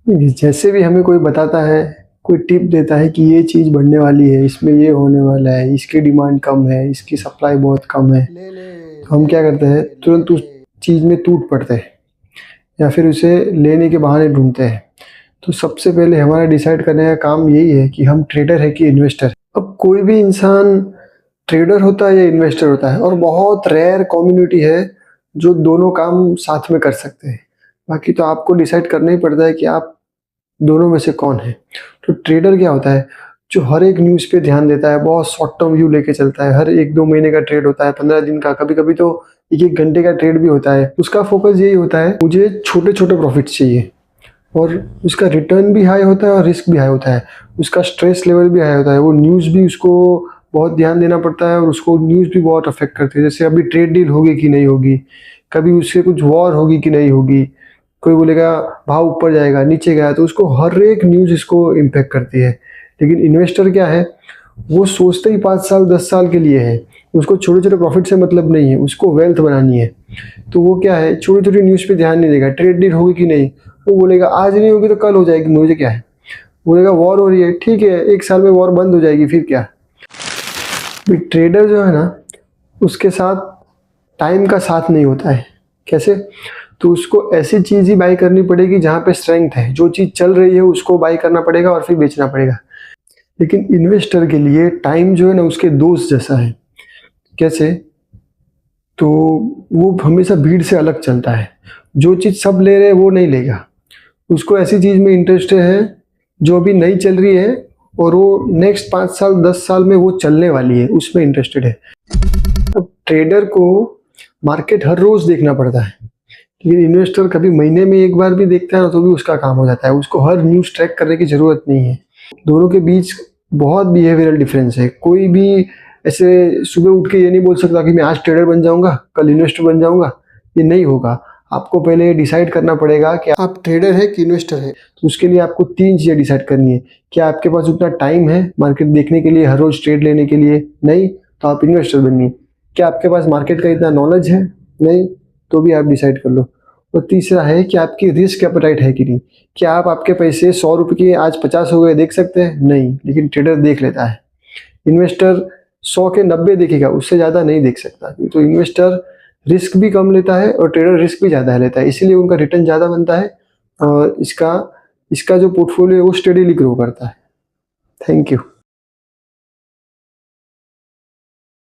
देखिए, जैसे भी हमें कोई बताता है, कोई टिप देता है कि ये चीज़ बढ़ने वाली है, इसमें ये होने वाला है, इसकी डिमांड कम है, इसकी सप्लाई बहुत कम है, तो हम क्या करते हैं, तुरंत उस चीज़ में टूट पड़ते हैं या फिर उसे लेने के बहाने ढूँढते हैं। तो सबसे पहले हमारा डिसाइड करने का काम यही है कि हम ट्रेडर है कि इन्वेस्टर। अब कोई भी इंसान ट्रेडर होता है या इन्वेस्टर होता है, और बहुत रेयर कम्युनिटी है जो दोनों काम साथ में कर सकते हैं। बाकी तो आपको डिसाइड करना ही पड़ता है कि आप दोनों में से कौन है। तो ट्रेडर क्या होता है, जो हर एक न्यूज़ पे ध्यान देता है, बहुत शॉर्ट टर्म व्यू लेके चलता है। हर 1-2 महीने का ट्रेड होता है, 15 दिन का, कभी-कभी तो 1-1 घंटे का ट्रेड भी होता है। उसका फोकस यही होता है, मुझे छोटे-छोटे प्रॉफिट्स चाहिए, और उसका रिटर्न भी हाई होता है और रिस्क भी हाई होता है। उसका स्ट्रेस लेवल भी हाई होता है। वो न्यूज़ भी उसको बहुत ध्यान देना पड़ता है, और उसको न्यूज़ भी बहुत अफेक्ट करती है। जैसे अभी ट्रेड डील होगी कि नहीं होगी, कभी उससे कुछ वॉर होगी कि नहीं होगी, कोई बोलेगा भाव ऊपर जाएगा, नीचे गया, तो उसको हर एक न्यूज़ इसको इम्पैक्ट करती है। लेकिन इन्वेस्टर क्या है, वो सोचते ही 5 साल 10 साल के लिए है। उसको छोटे-छोटे प्रॉफिट से मतलब नहीं है, उसको वेल्थ बनानी है। तो वो क्या है, छोटी-छोटी न्यूज़ पे ध्यान नहीं देगा। ट्रेड डील होगी कि नहीं, वो बोलेगा आज नहीं होगी तो कल हो जाएगी, मुझे क्या है। बोलेगा वॉर हो रही है, ठीक है, 1 साल में वॉर बंद हो जाएगी, फिर क्या। ट्रेडर जो है ना, उसके साथ टाइम का साथ नहीं होता है। कैसे? तो उसको ऐसी चीज़ ही बाय करनी पड़ेगी जहाँ पे स्ट्रेंथ है। जो चीज़ चल रही है उसको बाय करना पड़ेगा और फिर बेचना पड़ेगा। लेकिन इन्वेस्टर के लिए टाइम जो है ना, उसके दोस्त जैसा है। कैसे? तो वो हमेशा भीड़ से अलग चलता है। जो चीज़ सब ले रहे हैं वो नहीं लेगा। उसको ऐसी चीज़ में इंटरेस्ट है जो अभी नहीं चल रही है, और वो नेक्स्ट 5 साल 10 साल में वो चलने वाली है, उसमें इंटरेस्टेड है। अब ट्रेडर को मार्केट हर रोज़ देखना पड़ता है, लेकिन इन्वेस्टर कभी महीने में 1 बार भी देखता है ना, तो भी उसका काम हो जाता है। उसको हर न्यूज़ ट्रैक करने की ज़रूरत नहीं है। दोनों के बीच बहुत बिहेवियरल डिफरेंस है। कोई भी ऐसे सुबह उठ के ये नहीं बोल सकता कि मैं आज ट्रेडर बन जाऊँगा, कल इन्वेस्टर बन जाऊँगा। ये नहीं होगा। आपको पहले डिसाइड करना पड़ेगा कि आप ट्रेडर है कि इन्वेस्टर है। तो उसके लिए आपको 3 चीज़ें डिसाइड करनी है। क्या आपके पास उतना टाइम है मार्केट देखने के लिए, हर रोज़ ट्रेड लेने के लिए? नहीं, तो आप इन्वेस्टर बनिए। क्या आपके पास मार्केट का इतना नॉलेज है? नहीं, तो भी आप डिसाइड कर लो। और तीसरा है कि आपकी रिस्क एपेटाइट है कि नहीं। क्या आप आपके पैसे 100 रुपये के आज 50 हो गए देख सकते हैं? नहीं, लेकिन ट्रेडर देख लेता है। इन्वेस्टर 100 के 90 देखेगा, उससे ज़्यादा नहीं देख सकता। तो इन्वेस्टर रिस्क भी कम लेता है और ट्रेडर रिस्क भी ज़्यादा लेता है, इसीलिए उनका रिटर्न ज़्यादा बनता है, और इसका जो पोर्टफोलियो है वो स्टेडीली ग्रो करता है। Thank you.